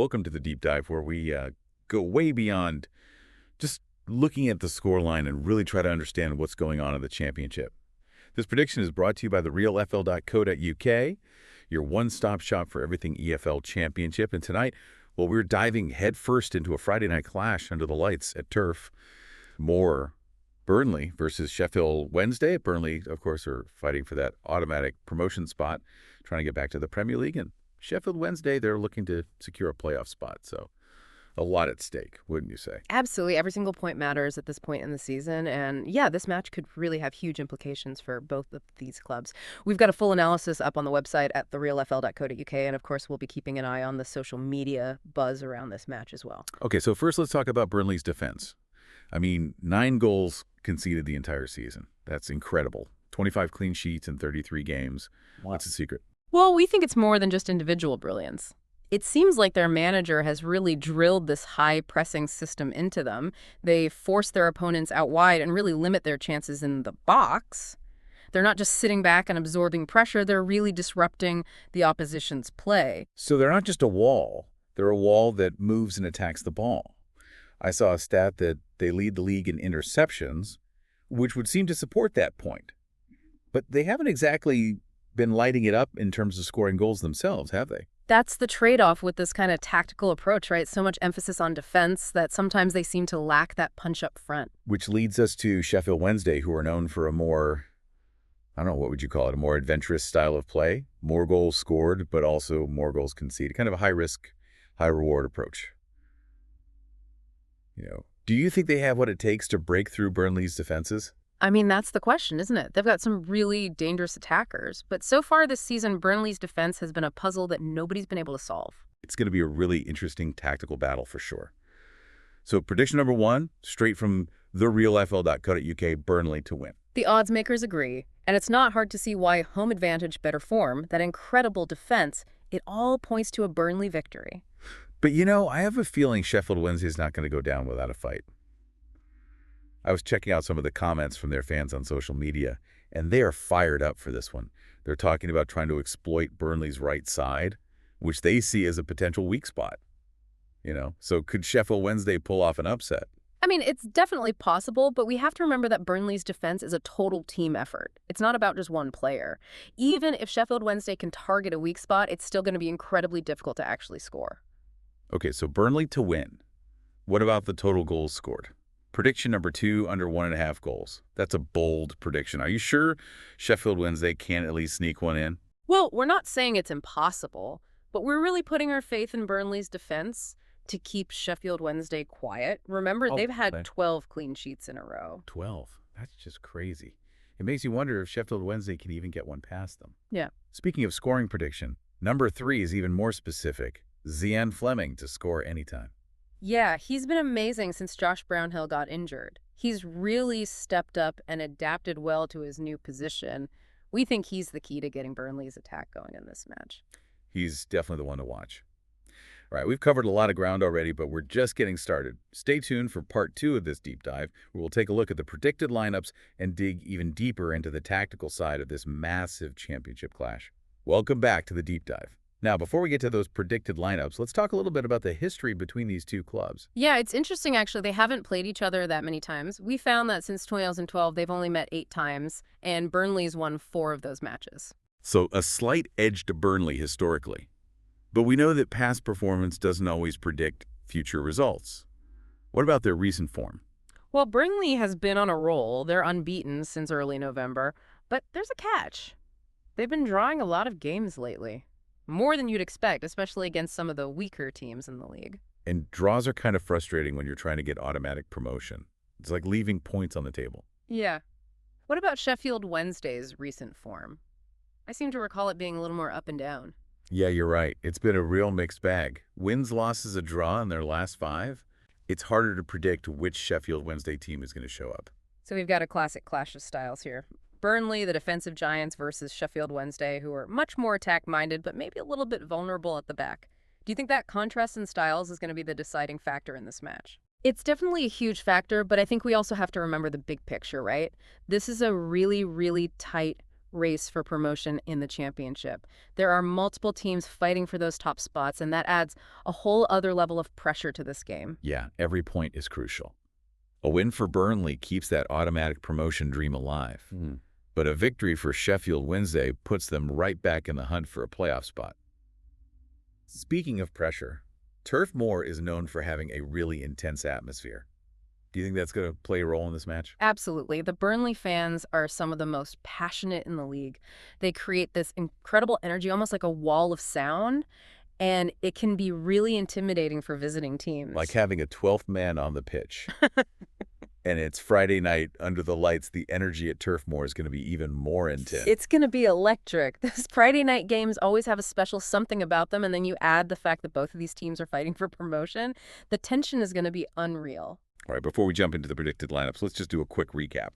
Welcome to the Deep Dive, where we go way beyond just looking at the scoreline and really try to understand what's going on in the championship. This prediction is brought to you by the realfl.co.uk, your one-stop shop for everything EFL Championship. And tonight, well, we're diving headfirst into a Friday night clash under the lights at Turf. More Burnley versus Sheffield Wednesday. Burnley, of course, are fighting for that automatic promotion spot, trying to get back to the Premier League. And Sheffield Wednesday, they're looking to secure a playoff spot. So a lot at stake, wouldn't you say? Absolutely. Every single point matters at this point in the season. And yeah, this match could really have huge implications for both of these clubs. We've got a full analysis up on the website at therealfl.co.uk. And of course, we'll be keeping an eye on the social media buzz around this match as well. Okay, so first let's talk about Burnley's defense. I mean, 9 goals conceded the entire season. That's incredible. 25 clean sheets in 33 games. What's the secret? Well, we think it's more than just individual brilliance. It seems like their manager has really drilled this high-pressing system into them. They force their opponents out wide and really limit their chances in the box. They're not just sitting back and absorbing pressure. They're really disrupting the opposition's play. So they're not just a wall. They're a wall that moves and attacks the ball. I saw a stat that they lead the league in interceptions, which would seem to support that point. But they haven't exactly been lighting it up in terms of scoring goals themselves, have they? That's the trade-off with this kind of tactical approach, right? So much emphasis on defense that sometimes they seem to lack that punch up front. Which leads us to Sheffield Wednesday, who are known for a more, I don't know, what would you call it, a more adventurous style of play? More goals scored, but also more goals conceded. Kind of a high-risk, high-reward approach. Do you think they have what it takes to break through Burnley's defenses? I mean, that's the question, isn't it? They've got some really dangerous attackers. But so far this season, Burnley's defense has been a puzzle that nobody's been able to solve. It's going to be a really interesting tactical battle for sure. So prediction number 1, straight from therealfl.co.uk, Burnley to win. The odds makers agree. And it's not hard to see why home advantage, better form, that incredible defense, it all points to a Burnley victory. But I have a feeling Sheffield Wednesday is not going to go down without a fight. I was checking out some of the comments from their fans on social media, and they are fired up for this one. They're talking about trying to exploit Burnley's right side, which they see as a potential weak spot. So could Sheffield Wednesday pull off an upset? I mean, it's definitely possible, but we have to remember that Burnley's defense is a total team effort. It's not about just one player. Even if Sheffield Wednesday can target a weak spot, it's still going to be incredibly difficult to actually score. Okay, so Burnley to win. What about the total goals scored? Prediction number 2, under 1.5 goals. That's a bold prediction. Are you sure Sheffield Wednesday can at least sneak one in? Well, we're not saying it's impossible, but we're really putting our faith in Burnley's defense to keep Sheffield Wednesday quiet. Remember, they've had 12 clean sheets in a row. 12? That's just crazy. It makes you wonder if Sheffield Wednesday can even get one past them. Yeah. Speaking of scoring prediction, number 3 is even more specific. Zian Fleming to score anytime. Yeah, he's been amazing since Josh Brownhill got injured. He's really stepped up and adapted well to his new position. We think he's the key to getting Burnley's attack going in this match. He's definitely the one to watch. All right, we've covered a lot of ground already, but we're just getting started. Stay tuned for part 2 of this deep dive, where we'll take a look at the predicted lineups and dig even deeper into the tactical side of this massive championship clash. Welcome back to the deep dive. Now, before we get to those predicted lineups, let's talk a little bit about the history between these two clubs. Yeah, it's interesting, actually. They haven't played each other that many times. We found that since 2012, they've only met 8 times, and Burnley's won 4 of those matches. So a slight edge to Burnley historically. But we know that past performance doesn't always predict future results. What about their recent form? Well, Burnley has been on a roll. They're unbeaten since early November. But there's a catch. They've been drawing a lot of games lately. More than you'd expect, especially against some of the weaker teams in the league. And draws are kind of frustrating when you're trying to get automatic promotion. It's like leaving points on the table. Yeah. What about Sheffield Wednesday's recent form? I seem to recall it being a little more up and down. Yeah, you're right. It's been a real mixed bag. Wins, losses, a draw in their last 5. It's harder to predict which Sheffield Wednesday team is going to show up. So we've got a classic clash of styles here. Burnley, the defensive giants, versus Sheffield Wednesday, who are much more attack-minded, but maybe a little bit vulnerable at the back. Do you think that contrast in styles is going to be the deciding factor in this match? It's definitely a huge factor, but I think we also have to remember the big picture, right? This is a really, really tight, race for promotion in the championship. There are multiple teams fighting for those top spots, and that adds a whole other level of pressure to this game. Yeah, every point is crucial. A win for Burnley keeps that automatic promotion dream alive. But a victory for Sheffield Wednesday puts them right back in the hunt for a playoff spot. Speaking of pressure, Turf Moor is known for having a really intense atmosphere. Do you think that's going to play a role in this match? Absolutely. The Burnley fans are some of the most passionate in the league. They create this incredible energy, almost like a wall of sound, and it can be really intimidating for visiting teams. Like having a 12th man on the pitch. And it's Friday night under the lights. The energy at Turf Moor is going to be even more intense. It's going to be electric. Those Friday night games always have a special something about them, and then you add the fact that both of these teams are fighting for promotion. The tension is going to be unreal. All right, before we jump into the predicted lineups, let's just do a quick recap.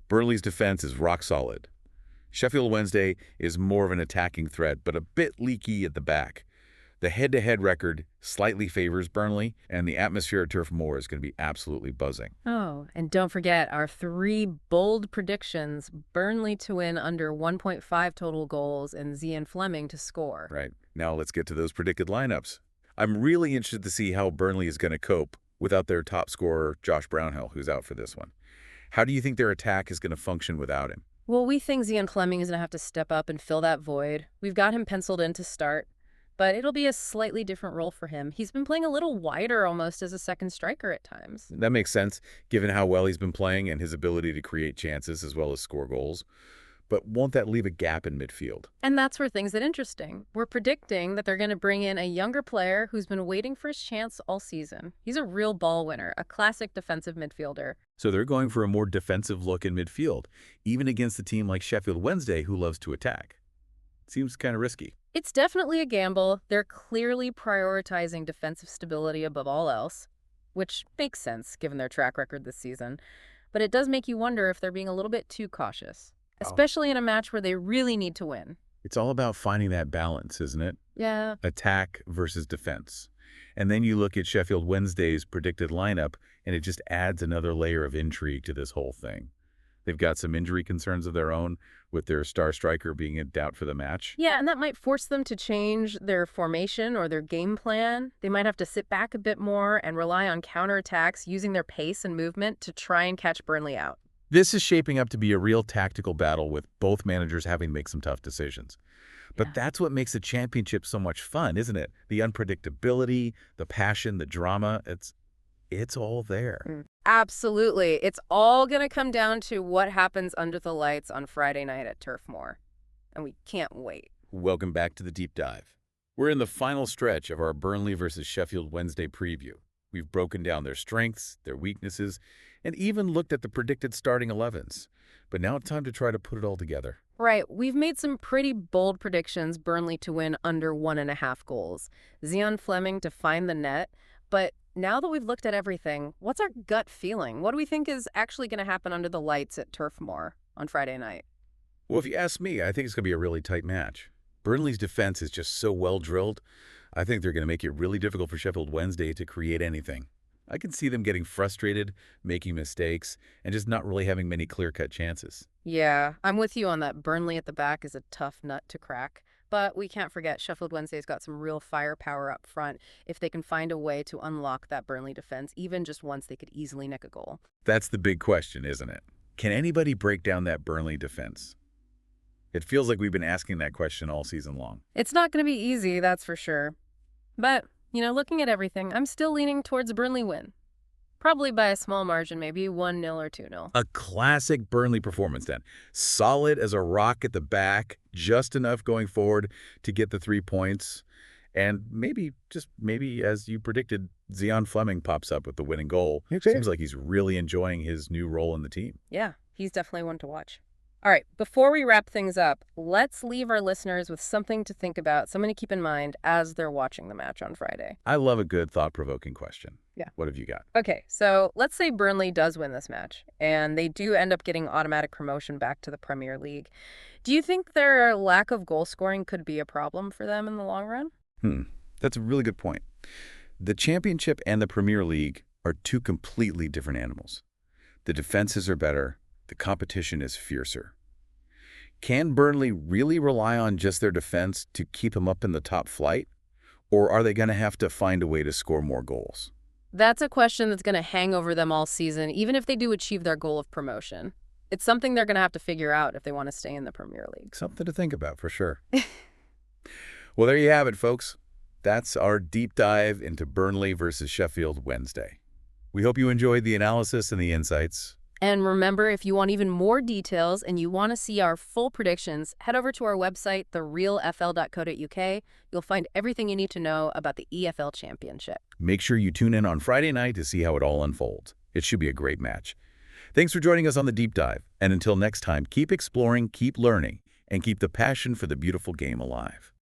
Burnley's defense is rock solid. Sheffield Wednesday is more of an attacking threat, but a bit leaky at the back. The head-to-head record slightly favors Burnley, and the atmosphere at Turf Moor is going to be absolutely buzzing. Oh, and don't forget our 3 bold predictions: Burnley to win under 1.5 total goals and Zian Fleming to score. Right. Now let's get to those predicted lineups. I'm really interested to see how Burnley is going to cope without their top scorer, Josh Brownhill, who's out for this one. How do you think their attack is going to function without him? Well, we think Zian Fleming is going to have to step up and fill that void. We've got him penciled in to start, but it'll be a slightly different role for him. He's been playing a little wider almost as a second striker at times. That makes sense, given how well he's been playing and his ability to create chances as well as score goals. But won't that leave a gap in midfield? And that's where things get interesting. We're predicting that they're going to bring in a younger player who's been waiting for his chance all season. He's a real ball winner, a classic defensive midfielder. So they're going for a more defensive look in midfield, even against a team like Sheffield Wednesday who loves to attack. Seems kind of risky. It's definitely a gamble. They're clearly prioritizing defensive stability above all else, which makes sense given their track record this season. But it does make you wonder if they're being a little bit too cautious, especially in a match where they really need to win. It's all about finding that balance, isn't it? Yeah. Attack versus defense. And then you look at Sheffield Wednesday's predicted lineup, and it just adds another layer of intrigue to this whole thing. They've got some injury concerns of their own, with their star striker being in doubt for the match. Yeah, and that might force them to change their formation or their game plan. They might have to sit back a bit more and rely on counterattacks, using their pace and movement to try and catch Burnley out. This is shaping up to be a real tactical battle with both managers having to make some tough decisions. But that's what makes the championship so much fun, isn't it? The unpredictability, the passion, the drama, it's all there. Absolutely. It's all going to come down to what happens under the lights on Friday night at Turf Moor. And we can't wait. Welcome back to the Deep Dive. We're in the final stretch of our Burnley versus Sheffield Wednesday preview. We've broken down their strengths, their weaknesses, and even looked at the predicted starting 11s. But now it's time to try to put it all together. Right. We've made some pretty bold predictions: Burnley to win under 1.5 goals, Zian Fleming to find the net. But now that we've looked at everything, what's our gut feeling? What do we think is actually going to happen under the lights at Turf Moor on Friday night? Well, if you ask me, I think it's going to be a really tight match. Burnley's defense is just so well drilled. I think they're going to make it really difficult for Sheffield Wednesday to create anything. I can see them getting frustrated, making mistakes, and just not really having many clear-cut chances. Yeah, I'm with you on that. Burnley at the back is a tough nut to crack. But we can't forget Sheffield Wednesday's got some real firepower up front. If they can find a way to unlock that Burnley defense, even just once, they could easily nick a goal. That's the big question, isn't it? Can anybody break down that Burnley defense? It feels like we've been asking that question all season long. It's not going to be easy, that's for sure. But, looking at everything, I'm still leaning towards a Burnley win. Probably by a small margin, maybe 1-0 or 2-0. A classic Burnley performance then. Solid as a rock at the back, just enough going forward to get the 3 points. And maybe, as you predicted, Zian Fleming pops up with the winning goal. Okay. Seems like he's really enjoying his new role in the team. Yeah, he's definitely one to watch. All right, before we wrap things up, let's leave our listeners with something to think about, something to keep in mind as they're watching the match on Friday. I love a good thought-provoking question. Yeah. What have you got? Okay, so let's say Burnley does win this match, and they do end up getting automatic promotion back to the Premier League. Do you think their lack of goal scoring could be a problem for them in the long run? That's a really good point. The Championship and the Premier League are two completely different animals. The defenses are better. The competition is fiercer. Can Burnley really rely on just their defense to keep them up in the top flight? Or are they going to have to find a way to score more goals? That's a question that's going to hang over them all season, even if they do achieve their goal of promotion. It's something they're going to have to figure out if they want to stay in the Premier League. Something to think about for sure. Well, there you have it, folks. That's our deep dive into Burnley versus Sheffield Wednesday. We hope you enjoyed the analysis and the insights. And remember, if you want even more details and you want to see our full predictions, head over to our website, therealfl.co.uk. You'll find everything you need to know about the EFL Championship. Make sure you tune in on Friday night to see how it all unfolds. It should be a great match. Thanks for joining us on the Deep Dive. And until next time, keep exploring, keep learning, and keep the passion for the beautiful game alive.